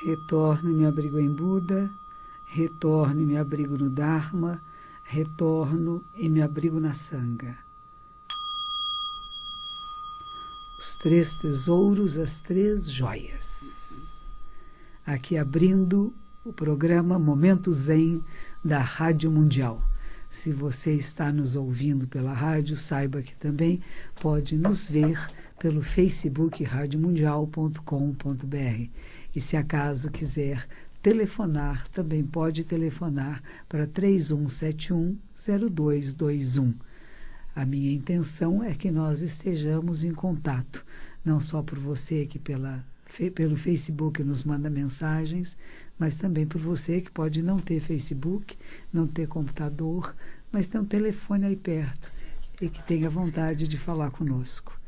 Retorno e me abrigo em Buda, retorno e me abrigo no Dharma, retorno e me abrigo na Sangha. Os 3 tesouros, as 3 joias. Aqui abrindo o programa Momento Zen da Rádio Mundial. Se você está nos ouvindo pela rádio, saiba que também pode nos ver pelo Facebook radiomundial.com.br. E se acaso quiser telefonar, também pode telefonar para 3171-0221. A minha intenção é que nós estejamos em contato, não só por você que pelo Facebook nos manda mensagens, mas também por você que pode não ter Facebook, não ter computador, mas tem um telefone aí perto e que tenha vontade de falar conosco.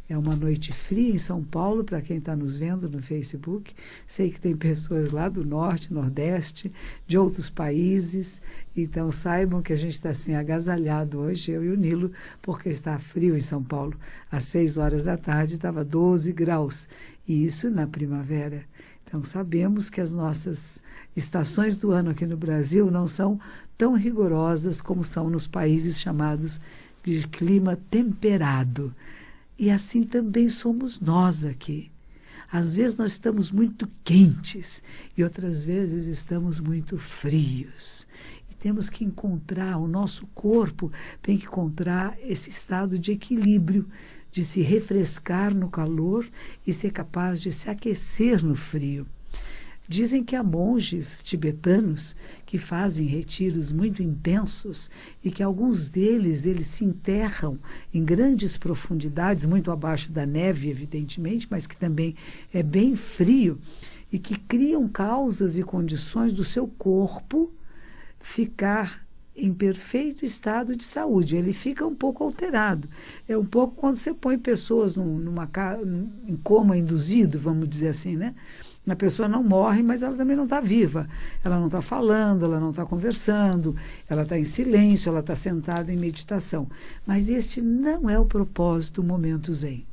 É uma noite fria em São Paulo, para quem está nos vendo no Facebook. Sei que tem pessoas lá do Norte, Nordeste, de outros países. Então saibam que a gente está assim agasalhado hoje, eu e o Nilo, porque está frio em São Paulo. Às 6 horas da tarde estava 12 graus. E isso na primavera. Então sabemos que as nossas estações do ano aqui no Brasil não são tão rigorosas como são nos países chamados de clima temperado. E assim também somos nós aqui. Às vezes nós estamos muito quentes e outras vezes estamos muito frios. E temos que encontrar, o nosso corpo tem que encontrar esse estado de equilíbrio, de se refrescar no calor e ser capaz de se aquecer no frio. Dizem que há monges tibetanos que fazem retiros muito intensos e que alguns deles eles se enterram em grandes profundidades, muito abaixo da neve, evidentemente, mas que também é bem frio, e que criam causas e condições do seu corpo ficar em perfeito estado de saúde. Ele fica um pouco alterado. É um pouco quando você põe pessoas em coma induzido, vamos dizer assim, né? A pessoa não morre, mas ela também não está viva. Ela não está falando, ela não está conversando, ela está em silêncio, ela está sentada em meditação. Mas este não é o propósito do Momento Zen.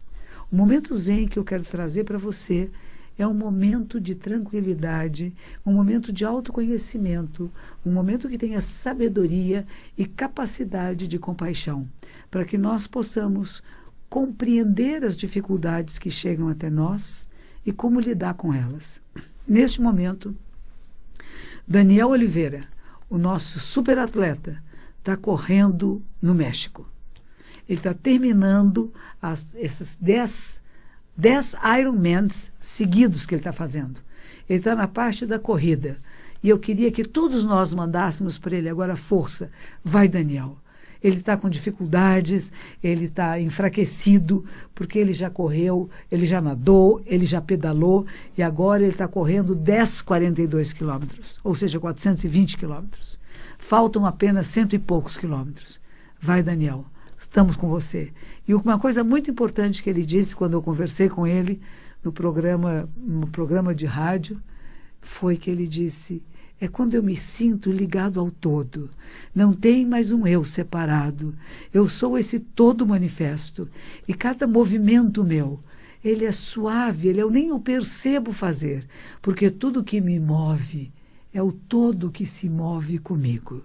O Momento Zen que eu quero trazer para você é um momento de tranquilidade, um momento de autoconhecimento, um momento que tenha sabedoria e capacidade de compaixão, para que nós possamos compreender as dificuldades que chegam até nós e como lidar com elas. Neste momento, Daniel Oliveira, o nosso superatleta, está correndo no México. Ele está terminando esses 10 Ironmans seguidos que ele está fazendo. Ele está na parte da corrida. E eu queria que todos nós mandássemos para ele agora força. Vai, Daniel. Ele está com dificuldades, ele está enfraquecido, porque ele já correu, ele já nadou, ele já pedalou, e agora ele está correndo 42 quilômetros, ou seja, 420 quilômetros. Faltam apenas 100 e poucos quilômetros. Vai, Daniel, estamos com você. E uma coisa muito importante que ele disse quando eu conversei com ele no programa de rádio, foi que ele disse: é quando eu me sinto ligado ao todo. Não tem mais um eu separado. Eu sou esse todo manifesto. E cada movimento meu, ele é suave, eu nem o percebo fazer, porque tudo que me move é o todo que se move comigo.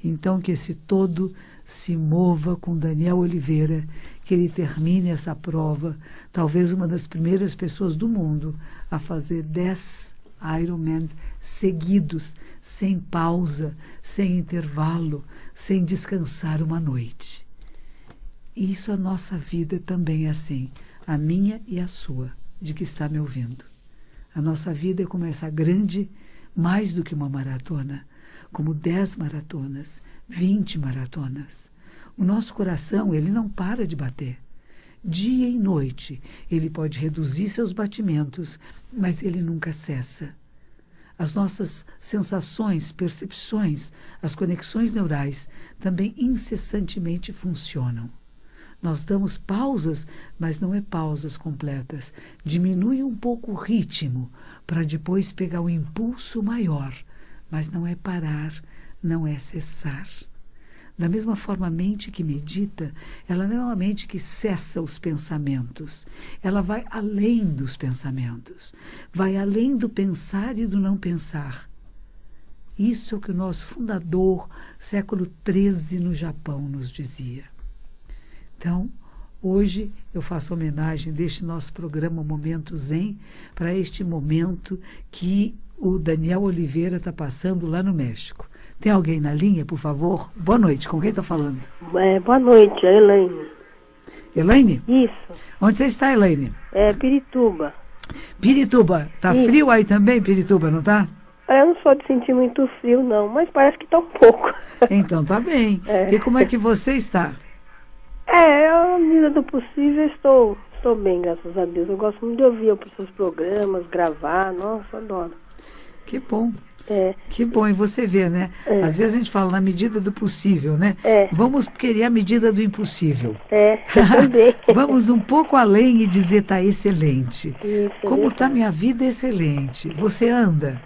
Então que esse todo se mova com Daniel Oliveira, que ele termine essa prova, talvez uma das primeiras pessoas do mundo a fazer 10 Ironman seguidos, sem pausa, sem intervalo, sem descansar uma noite. E isso a nossa vida também é assim, a minha e a sua, de que está me ouvindo. A nossa vida é como essa grande, mais do que uma maratona, como 10 maratonas, 20 maratonas. O nosso coração, ele não para de bater. Dia e noite, ele pode reduzir seus batimentos, mas ele nunca cessa. As nossas sensações, percepções, as conexões neurais também incessantemente funcionam. Nós damos pausas, mas não é pausas completas. Diminui um pouco o ritmo, para depois pegar um impulso maior, mas não é parar, não é cessar. Da mesma forma, a mente que medita, ela não é uma mente que cessa os pensamentos. Ela vai além dos pensamentos. Vai além do pensar e do não pensar. Isso é o que o nosso fundador, século XIII, no Japão, nos dizia. Então, hoje eu faço homenagem deste nosso programa Momento Zen para este momento que o Daniel Oliveira está passando lá no México. Tem alguém na linha, por favor? Boa noite, com quem está falando? Boa noite, a Elaine. Elaine? Isso. Onde você está, Elaine? Pirituba. Pirituba. Tá frio aí também, Pirituba, não tá? Eu não sou de sentir muito frio, não, mas parece que está um pouco. Então tá bem. E como é que você está? À medida do possível, estou bem, graças a Deus. Eu gosto muito de ouvir os seus programas, gravar, nossa, adoro. Que bom. Que bom, e você vê, né? Às vezes a gente fala na medida do possível, né? Vamos querer a medida do impossível. Eu também. Vamos um pouco além e dizer, tá excelente. Isso, como tá minha vida, excelente. Você anda?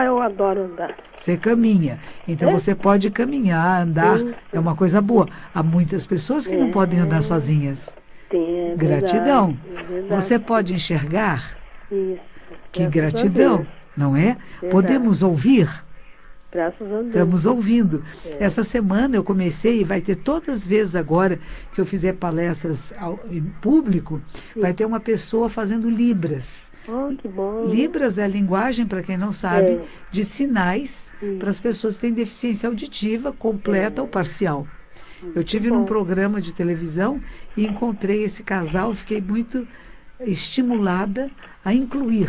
Eu adoro andar. Você caminha. Então você pode caminhar, andar, é uma coisa boa. Há muitas pessoas que não podem andar sozinhas. Gratidão. Verdade. Você pode enxergar? Isso. Que gratidão, não é? Podemos ouvir? Graças a Deus. Estamos ouvindo. Essa semana eu comecei, e vai ter todas as vezes agora que eu fizer palestras em público, vai ter uma pessoa fazendo Libras. Que bom. Libras é a linguagem, para quem não sabe, de sinais para as pessoas que têm deficiência auditiva completa ou parcial. Eu tive num programa de televisão e encontrei esse casal, fiquei muito estimulada a incluir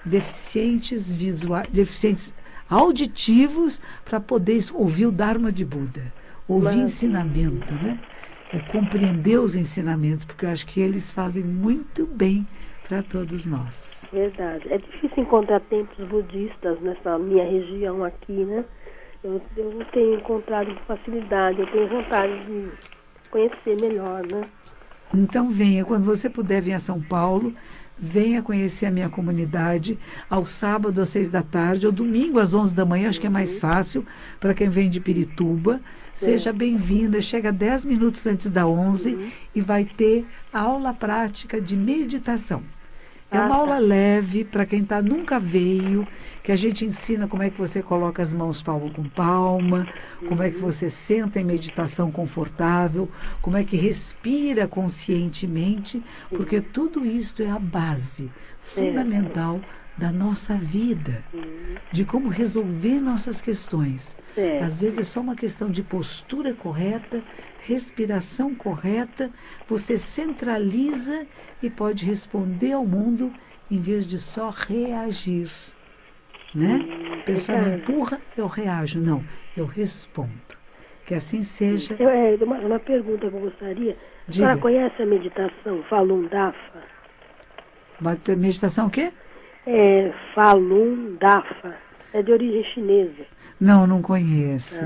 deficientes auditivos para poder ouvir o Dharma de Buda, ouvir ensinamento, né? Compreender os ensinamentos, porque eu acho que eles fazem muito bem para todos nós. Verdade. É difícil encontrar templos budistas nessa minha região aqui, né? Eu não tenho encontrado com facilidade, eu tenho vontade de conhecer melhor, né? Então venha, quando você puder vir a São Paulo, venha conhecer a minha comunidade ao sábado às 6 da tarde, ou domingo às 11 da manhã, acho que é mais fácil para quem vem de Pirituba. Seja bem-vinda, chega 10 minutos antes da 11 e vai ter aula prática de meditação. É uma aula leve para quem nunca veio, que a gente ensina como é que você coloca as mãos palma com palma, como é que você senta em meditação confortável, como é que respira conscientemente, porque tudo isso é a base fundamental da nossa vida, de como resolver nossas questões. Às vezes é só uma questão de postura correta, respiração correta, você centraliza e pode responder ao mundo em vez de só reagir. Né? A pessoa me empurra, eu reajo. Não, eu respondo. Que assim seja. Uma pergunta que eu gostaria. A Diga. senhora conhece a meditação Falun Dafa? Meditação o quê? Falun Dafa. É de origem chinesa. Não conheço.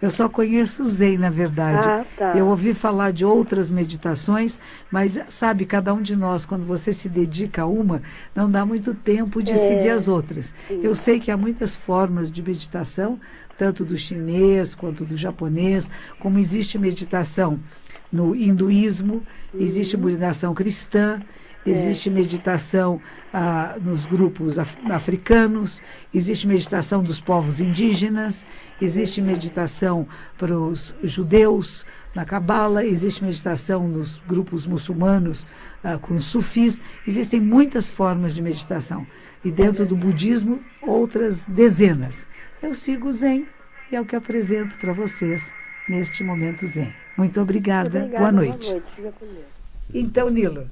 Eu só conheço Zen, na verdade. Eu ouvi falar de outras meditações, mas, sabe, cada um de nós, quando você se dedica a uma, não dá muito tempo de seguir as outras. Eu sei que há muitas formas de meditação, tanto do chinês quanto do japonês, como existe meditação no hinduísmo, existe meditação cristã, existe meditação nos grupos africanos, existe meditação dos povos indígenas, existe meditação para os judeus na Cabala, existe meditação nos grupos muçulmanos com os sufis. Existem muitas formas de meditação. E dentro do budismo, outras dezenas. Eu sigo o Zen e é o que apresento para vocês neste Momento Zen. Muito obrigada. Boa noite. Então, Nilo.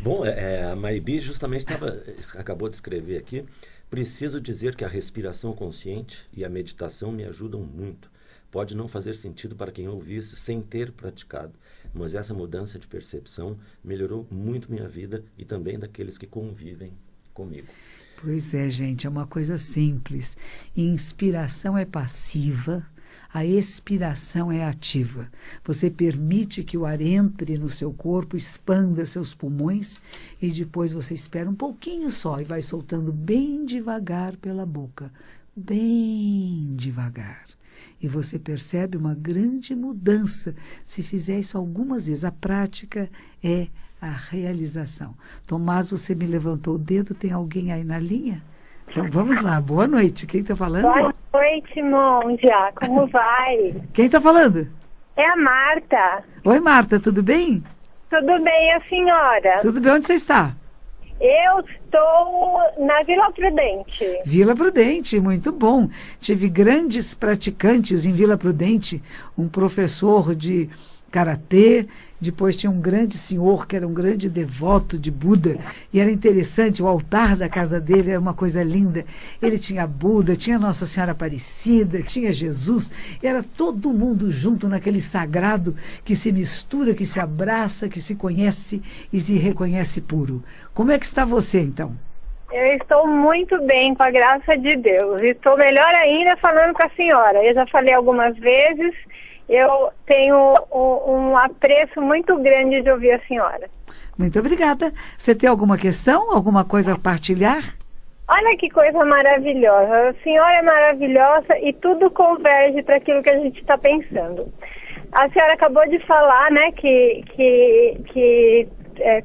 Bom, a Maibi justamente acabou de escrever aqui: preciso dizer que a respiração consciente e a meditação me ajudam muito. Pode não fazer sentido para quem ouve isso sem ter praticado, mas essa mudança de percepção melhorou muito minha vida e também daqueles que convivem comigo. Pois é, gente, é uma coisa simples. Inspiração é passiva, a expiração é ativa. Você permite que o ar entre no seu corpo, expanda seus pulmões e depois você espera um pouquinho só e vai soltando bem devagar pela boca. Bem devagar. E você percebe uma grande mudança se fizer isso algumas vezes. A prática é a realização. Tomás, você me levantou o dedo, tem alguém aí na linha? Então vamos lá, boa noite. Quem está falando? Boa noite, Monja. Como vai? Quem está falando? É a Marta. Oi, Marta, tudo bem? Tudo bem, a senhora? Tudo bem, onde você está? Eu estou na Vila Prudente. Vila Prudente, muito bom. Tive grandes praticantes em Vila Prudente, um professor de karatê, depois tinha um grande senhor que era um grande devoto de Buda, e era interessante, o altar da casa dele era uma coisa linda. Ele tinha Buda, tinha Nossa Senhora Aparecida, tinha Jesus, era todo mundo junto naquele sagrado que se mistura, que se abraça, que se conhece e se reconhece puro. Como é que está você, então? Eu estou muito bem, com a graça de Deus. Estou melhor ainda falando com a senhora. Eu já falei algumas vezes. Eu tenho um apreço muito grande de ouvir a senhora. Muito obrigada. Você tem alguma questão, alguma coisa a partilhar? Olha que coisa maravilhosa. A senhora é maravilhosa e tudo converge para aquilo que a gente está pensando. A senhora acabou de falar, né, que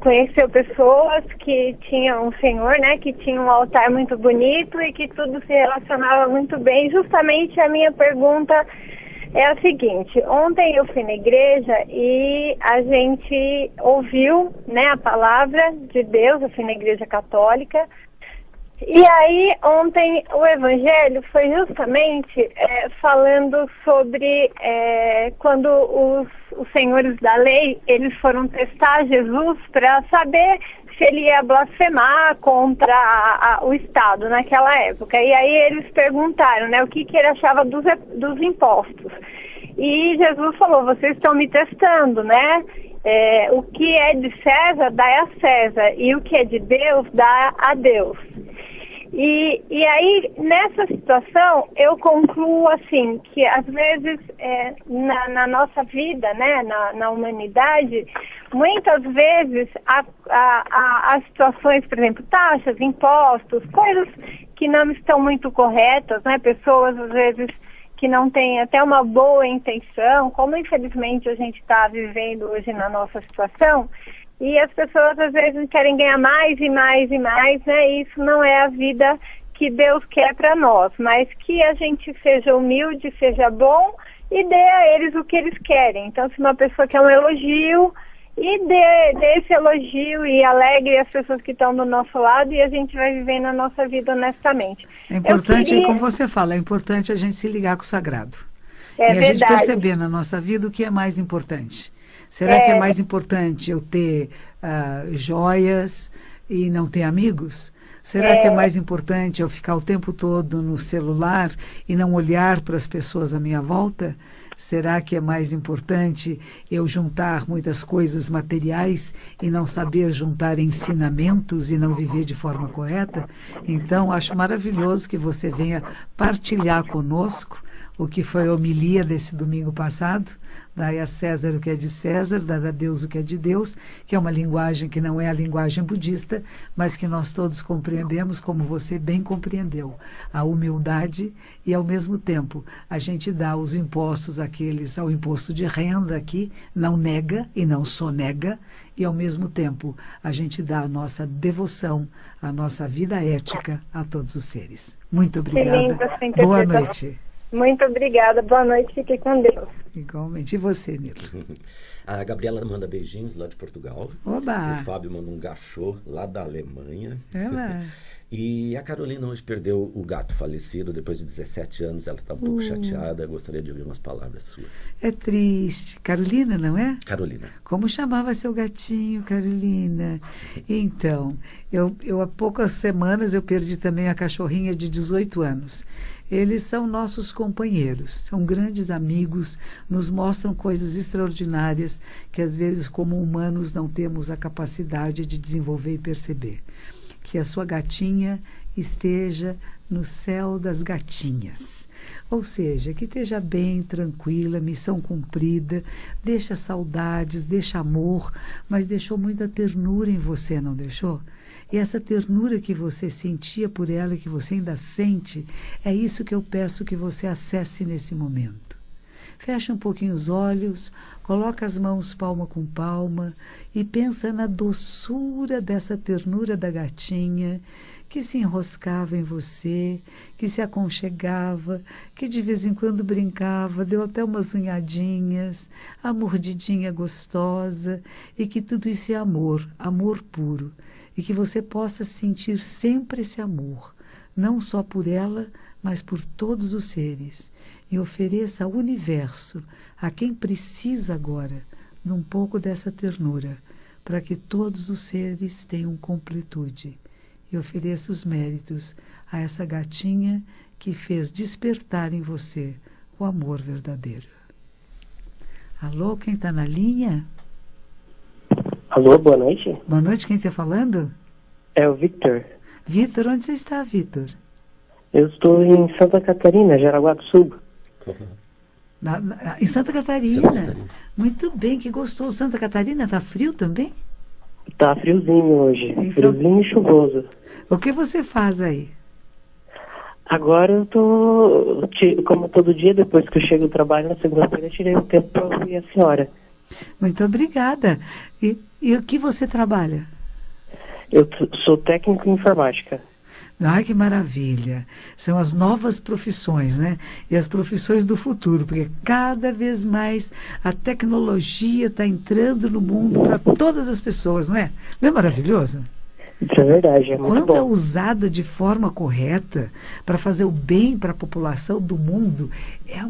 conheceu pessoas que tinham um senhor, né, que tinha um altar muito bonito e que tudo se relacionava muito bem. Justamente a minha pergunta é a seguinte: ontem eu fui na igreja e a gente ouviu, né, a palavra de Deus. Eu fui na igreja católica. E aí, ontem, o evangelho foi justamente falando sobre quando os senhores da lei, eles foram testar Jesus para saber se ele ia blasfemar contra o Estado naquela época. E aí eles perguntaram, né, o que ele achava dos impostos. E Jesus falou: vocês estão me testando, né? O que é de César, dá a César, e o que é de Deus, dá a Deus. E aí, nessa situação, eu concluo assim, que às vezes na nossa vida, né, na humanidade, muitas vezes as situações, por exemplo, taxas, impostos, coisas que não estão muito corretas, né, pessoas às vezes que não têm até uma boa intenção, como infelizmente a gente está vivendo hoje na nossa situação. E as pessoas às vezes querem ganhar mais e mais e mais, né? E isso não é a vida que Deus quer para nós, mas que a gente seja humilde, seja bom e dê a eles o que eles querem. Então, se uma pessoa quer um elogio, e dê esse elogio e alegre as pessoas que estão do nosso lado, e a gente vai vivendo a nossa vida honestamente. É importante, como você fala, é importante a gente se ligar com o sagrado. É e a verdade. gente perceber na nossa vida o que é mais importante. Será que é mais importante eu ter joias e não ter amigos? Será que é mais importante eu ficar o tempo todo no celular e não olhar para as pessoas à minha volta? Será que é mais importante eu juntar muitas coisas materiais e não saber juntar ensinamentos e não viver de forma correta? Então, acho maravilhoso que você venha partilhar conosco o que foi a homilia desse domingo passado. Dai a César o que é de César, dai a Deus o que é de Deus, que é uma linguagem que não é a linguagem budista, mas que nós todos compreendemos, como você bem compreendeu, a humildade, e ao mesmo tempo a gente dá os impostos ao imposto de renda aqui, não nega e não sonega, e ao mesmo tempo a gente dá a nossa devoção, a nossa vida ética a todos os seres. Muito obrigada. Boa noite. Muito obrigada, boa noite, fique com Deus. Igualmente. E você, Nilo? A Gabriela manda beijinhos lá de Portugal. Oba! O Fábio manda um gachô lá da Alemanha. Ela. E a Carolina hoje perdeu o gato falecido depois de 17 anos. Ela está um pouco chateada. Gostaria de ouvir umas palavras suas. É triste. Carolina, não é? Carolina. Como chamava seu gatinho, Carolina? Então, eu há poucas semanas eu perdi também a cachorrinha de 18 anos. Eles são nossos companheiros, são grandes amigos, nos mostram coisas extraordinárias que às vezes como humanos não temos a capacidade de desenvolver e perceber. Que a sua gatinha esteja no céu das gatinhas. Ou seja, que esteja bem, tranquila, missão cumprida, deixa saudades, deixa amor, mas deixou muita ternura em você, não deixou? E essa ternura que você sentia por ela e que você ainda sente, é isso que eu peço que você acesse nesse momento. Fecha um pouquinho os olhos, coloca as mãos palma com palma e pensa na doçura dessa ternura da gatinha que se enroscava em você, que se aconchegava, que de vez em quando brincava, deu até umas unhadinhas, a mordidinha gostosa, e que tudo isso é amor, amor puro, e que você possa sentir sempre esse amor, não só por ela, mas por todos os seres, e ofereça ao universo, a quem precisa agora, de um pouco dessa ternura, para que todos os seres tenham completude. E ofereça os méritos a essa gatinha que fez despertar em você o amor verdadeiro. Alô, quem está na linha? Alô, boa noite. Boa noite, quem está falando? É o Victor. Victor, onde você está, Victor? Eu estou em Santa Catarina, Jaraguá do Sul. Em Santa Catarina. Muito bem, que gostoso. Santa Catarina, está frio também? Tá friozinho hoje, Então, friozinho e chuvoso. O que você faz aí? Agora eu tô, como todo dia, depois que eu chego do trabalho, na segunda-feira, eu tirei um tempo para ouvir a senhora. Muito obrigada. E o que você trabalha? Eu sou técnico em informática. Ai, que maravilha. São as novas profissões, né? E as profissões do futuro, porque cada vez mais a tecnologia está entrando no mundo para todas as pessoas, não é? Não é maravilhoso? Isso é verdade, é muito Quando é bom. usada de forma correta para fazer o bem para a população do mundo, é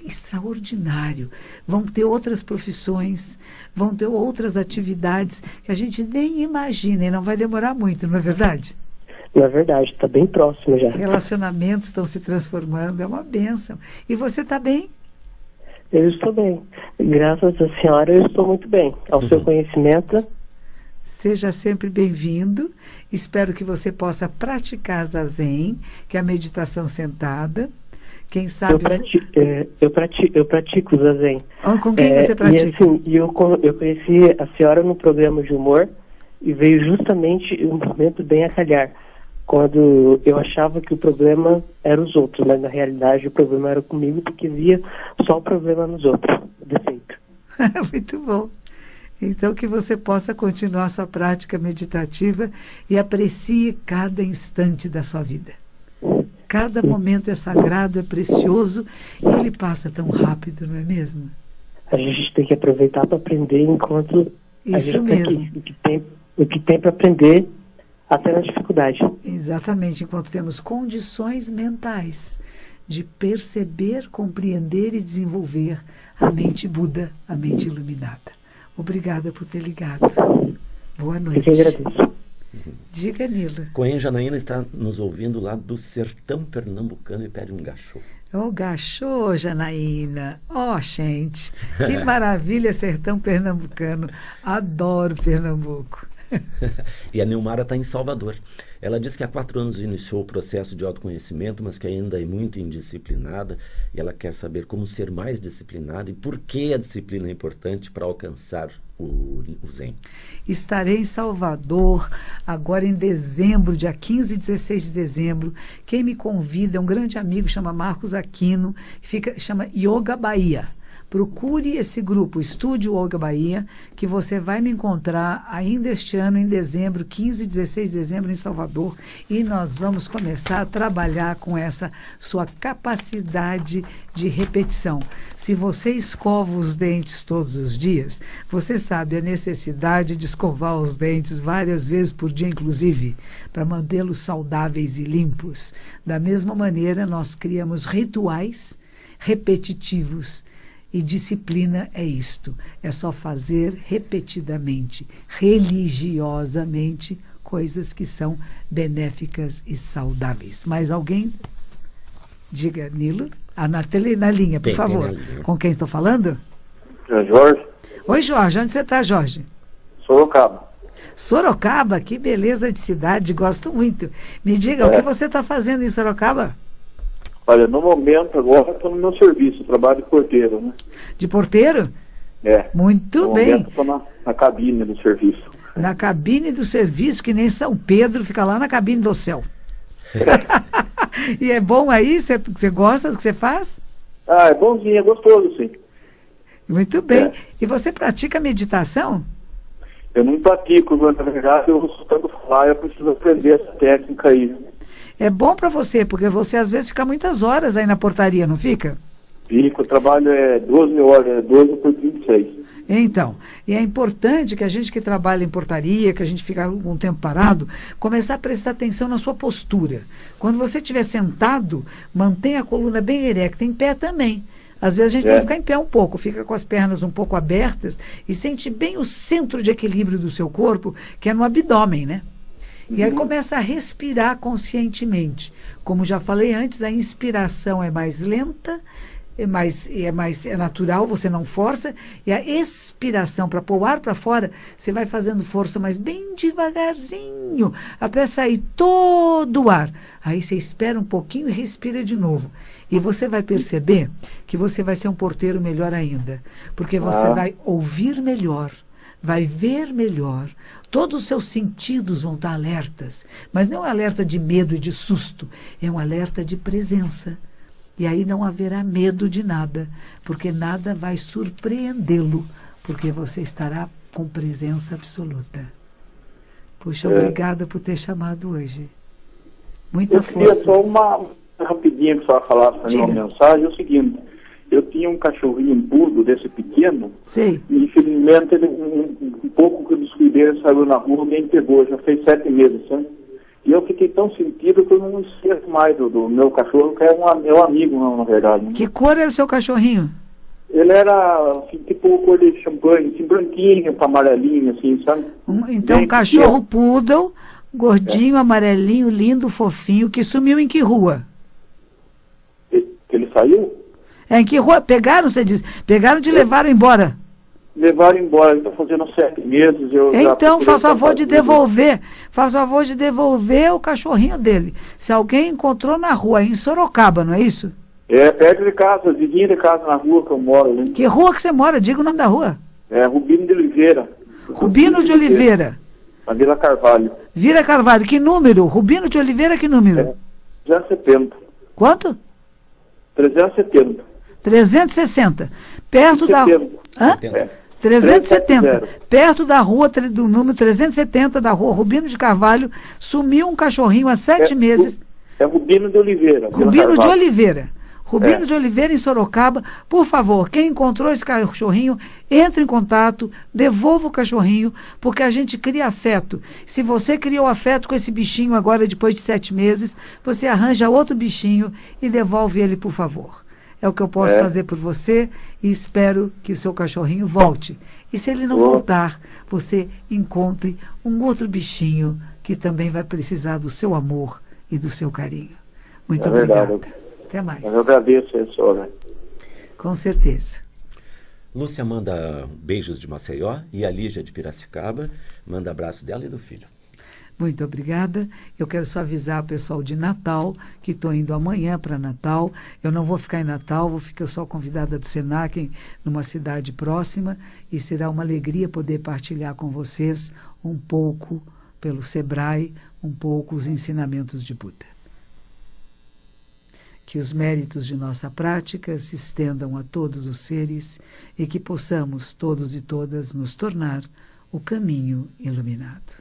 extraordinário. Vão ter outras profissões, vão ter outras atividades que a gente nem imagina e não vai demorar muito, não é verdade? Não é verdade, está bem próximo já. Relacionamentos estão se transformando, é uma bênção. E você está bem? Eu estou bem. Graças à senhora, eu estou muito bem. Ao seu conhecimento. Seja sempre bem-vindo. Espero que você possa praticar Zazen, que é a meditação sentada. Quem sabe... Eu pratico o Zazen. Com quem você pratica? E assim, eu conheci a senhora no programa de humor e veio justamente um momento bem a calhar, quando eu achava que o problema era os outros, mas na realidade o problema era comigo, porque via só o problema nos outros, o defeito. Muito bom. Então, que você possa continuar sua prática meditativa e aprecie cada instante da sua vida. Cada momento é sagrado, é precioso e ele passa tão rápido, não é mesmo? A gente tem que aproveitar para aprender enquanto a Isso gente mesmo. Aqui. O que tem para aprender até na dificuldade. Exatamente, enquanto temos condições mentais de perceber, compreender e desenvolver a mente Buda, a mente iluminada. Obrigada por ter ligado. Boa noite. Eu que agradeço. Diga, Nilo. Coen Janaína está nos ouvindo lá do sertão pernambucano e pede um gachô. Ô, gachô, Janaína. Ó, gente, que maravilha sertão pernambucano. Adoro Pernambuco. E a Nilmara está em Salvador. Ela diz que há 4 anos iniciou o processo de autoconhecimento, mas que ainda é muito indisciplinada, e ela quer saber como ser mais disciplinada e por que a disciplina é importante para alcançar o Zen. Estarei em Salvador agora em dezembro, dia 15 e 16 de dezembro. Quem me convida é um grande amigo, chama Marcos Aquino, chama Yoga Bahia. Procure esse grupo, Estúdio Yoga Bahia, que você vai me encontrar ainda este ano, em dezembro, 15 e 16 de dezembro, em Salvador, e nós vamos começar a trabalhar com essa sua capacidade de repetição. Se você escova os dentes todos os dias, você sabe a necessidade de escovar os dentes várias vezes por dia, inclusive, para mantê-los saudáveis e limpos. Da mesma maneira, nós criamos rituais repetitivos. E disciplina é isto, é só fazer repetidamente, religiosamente, coisas que são benéficas e saudáveis. Mais alguém? Diga, Nilo. Na linha, por favor. Linha. Com quem estou falando? É Jorge. Oi, Jorge. Onde você está, Jorge? Sorocaba. Sorocaba, que beleza de cidade, gosto muito. Me diga, o que você está fazendo em Sorocaba? Olha, no momento agora estou no meu serviço, trabalho de porteiro, né? De porteiro? É. Muito bem. No momento estou na cabine do serviço. Na cabine do serviço, que nem São Pedro, fica lá na cabine do céu. E é bom aí? Você gosta do que você faz? Ah, é bonzinho, é gostoso, sim. Muito bem. É. E você pratica meditação? Eu não pratico, mas na verdade eu vou tanto falar, eu preciso aprender essa técnica aí. É bom para você, porque você às vezes fica muitas horas aí na portaria, não fica? Fico, o trabalho é 12 horas, 12 por 26. Então, e é importante que a gente que trabalha em portaria, que a gente fica algum tempo parado, começar a prestar atenção na sua postura. Quando você estiver sentado, mantenha a coluna bem erecta, em pé também. Às vezes a gente tem que ficar em pé um pouco, fica com as pernas um pouco abertas e sente bem o centro de equilíbrio do seu corpo, que é no abdômen, né? E aí começa a respirar conscientemente. Como já falei antes, a inspiração é mais lenta, é natural, você não força, e a expiração, para pôr o ar para fora, você vai fazendo força, mas bem devagarzinho, até sair todo o ar. Aí você espera um pouquinho e respira de novo. E você vai perceber que você vai ser um porteiro melhor ainda, porque você vai ouvir melhor, vai ver melhor, todos os seus sentidos vão estar alertas, mas não é um alerta de medo e de susto, é um alerta de presença. E aí não haverá medo de nada, porque nada vai surpreendê-lo, porque você estará com presença absoluta. Puxa, obrigada por ter chamado hoje. Muita força. Eu queria só uma rapidinha que a senhora falasse para mim uma mensagem, é o seguinte, eu tinha um cachorrinho burdo desse pequeno, Sei. e infelizmente ele, um pouco que eu descuidei, ele saiu na rua, alguém pegou, já fez 7 meses, sabe? E eu fiquei tão sentido que eu não esqueço mais do meu cachorro, que é meu amigo, na verdade. Né? Que cor era o seu cachorrinho? Ele era, assim, tipo cor de champanhe, assim, branquinho, para amarelinho, assim, sabe? Então, um cachorro poodle, gordinho, amarelinho, lindo, fofinho, que sumiu em que rua? Ele saiu? Em que rua? Pegaram, você diz? Pegaram e levaram embora? Levaram embora, ele está fazendo 7 meses. Então, faça favor de devolver. Faça favor de devolver o cachorrinho dele. Se alguém encontrou na rua, em Sorocaba, não é isso? É, perto de casa, vizinha de casa na rua que eu moro. Né? Que rua que você mora? Diga o nome da rua. É Rubino de Oliveira. Rubino de Oliveira. Na Vila Carvalho. Vila Carvalho, que número? Rubino de Oliveira, que número? 370. Quanto? 370. 360. Perto da... Hã? 370. Perto da rua, do número 370 da rua Rubino de Carvalho, sumiu um cachorrinho há 7 meses. É Rubino de Oliveira. Rubino de Oliveira. Rubino de Oliveira, em Sorocaba. Por favor, quem encontrou esse cachorrinho, entre em contato, devolva o cachorrinho, porque a gente cria afeto. Se você criou afeto com esse bichinho agora, depois de 7 meses, você arranja outro bichinho e devolve ele, por favor. É o que eu posso fazer por você e espero que o seu cachorrinho volte. E se ele não voltar, você encontre um outro bichinho que também vai precisar do seu amor e do seu carinho. Muito obrigada. Até mais. Eu agradeço a senhora. Com certeza. Lúcia manda beijos de Maceió e a Lígia de Piracicaba manda abraço dela e do filho. Muito obrigada. Eu quero só avisar o pessoal de Natal, que estou indo amanhã para Natal. Eu não vou ficar em Natal, vou ficar só convidada do Senac, numa cidade próxima, e será uma alegria poder partilhar com vocês um pouco, pelo Sebrae, um pouco os ensinamentos de Buda. Que os méritos de nossa prática se estendam a todos os seres e que possamos, todos e todas, nos tornar o caminho iluminado.